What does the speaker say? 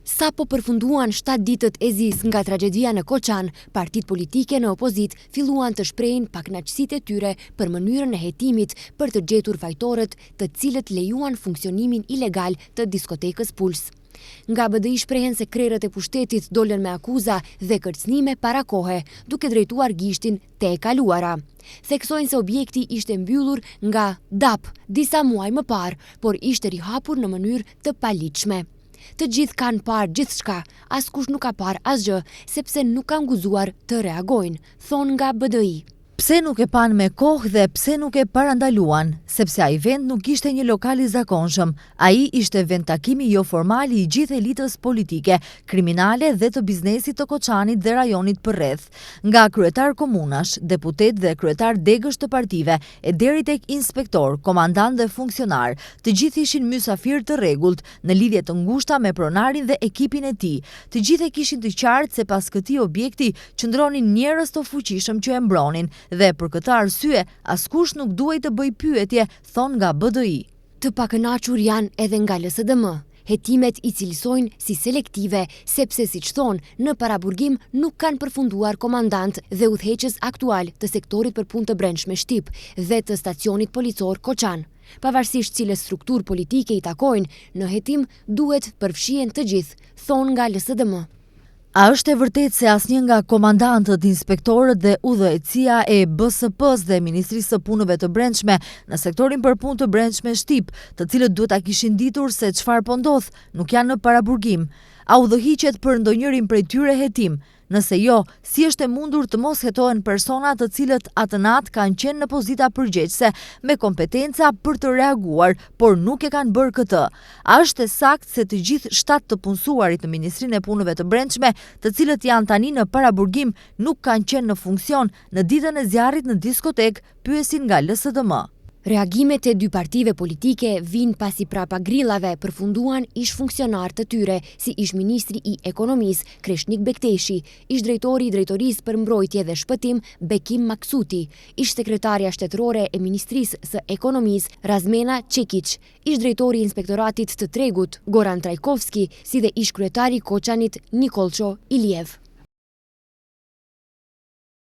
Sa po përfunduan 7 ditët e zisë nga tragedia në Koçan, partitë politike në opozit filluan të shprehin pakënaqësitë e tyre për mënyrën e hetimit për të gjetur fajtorët të cilët lejuan funksionimin ilegal të diskotekës Puls. Nga BDI shprehen se krerët e pushtetit dolën me akuza dhe kërcënime para kohe, duke drejtuar gishtin te e kaluara. Theksojnë se objekti ishte mbyllur nga DAP disa muaj më parë, por ishte rihapur në mënyrë të paligjshme. Të gjithë kanë parë gjithçka, askush nuk ka parë asgjë, sepse nuk kanë guxuar të reagojnë, thonë nga BDI. Pse nuk e pan me kohë dhe pse nuk e parandaluan, sepse ai vend nuk ishte një lokal i zakonshëm, ai ishte vend takimi jo formal i gjithë elitës politike, kriminale dhe të biznesit të Koçanit dhe rajonit përreth. Nga kryetar komunash, deputet dhe kryetar degësh të partive, e deri tek inspektor, komandant dhe funksionar, të gjithë ishin mysafir të rregullt në lidhje të ngushta me pronarin dhe ekipin e tij. Të gjithë e kishin të qartë se pas këtij objekti qëndronin njerëz të fuqishëm që e mbronin. Dhe për këtë arsye, askush nuk duhej të bëj pyetje, thon nga BDI. Të pakënaqur janë edhe nga LSDM. Hetimet i cilësojnë si selektive, sepse siç thonë, në paraburgim nuk kanë përfunduar komandant dhe udhëheqës aktual të sektorit për punë të brendshme Shtip dhe të stacionit policor Koçan. Pavarësisht cilës strukturë politike i takojnë, në hetim duhet përfshihen të gjithë, thonë nga LSDM. A është e vërtet se asnjë nga komandantët, inspektorët dhe udhëheqësia e BSP-s dhe Ministrisë së Punëve të Brendshme në sektorin për punë të brendshme Shtip, të cilët duhet ta kishin ditur se çfarë po ndodh, nuk janë në paraburgim? A udhëhiqet për ndonjërin prej tyre hetim? Nëse jo, si është e mundur të mos hetohen persona të cilët atë natë kanë qenë në pozita përgjegjëse me kompetenca për të reaguar, por nuk e kanë bërë këtë? A është e saktë se të gjithë 7 të punësuarit në Ministrinë e Punëve të Brendshme, të cilët janë tani në paraburgim, nuk kanë qenë në funksion në ditën e zjarrit në diskotek, pyesin nga LSDM. Reagimet e dy partive politike vinë pasi prapa grillave përfunduan ish funksionar të tyre, si ish ministri i ekonomisë Kreshnik Bekteshi, ish drejtori i drejtorisë për mbrojtje dhe shpëtim Bekim Maksuti, ish sekretarja shtetërore e Ministrisë së Ekonomisë Razmena Çekiç, ish drejtori i inspektoratit të tregut Goran Trajkovski, si dhe ish kryetari i Koçanit Nikolço Iliev.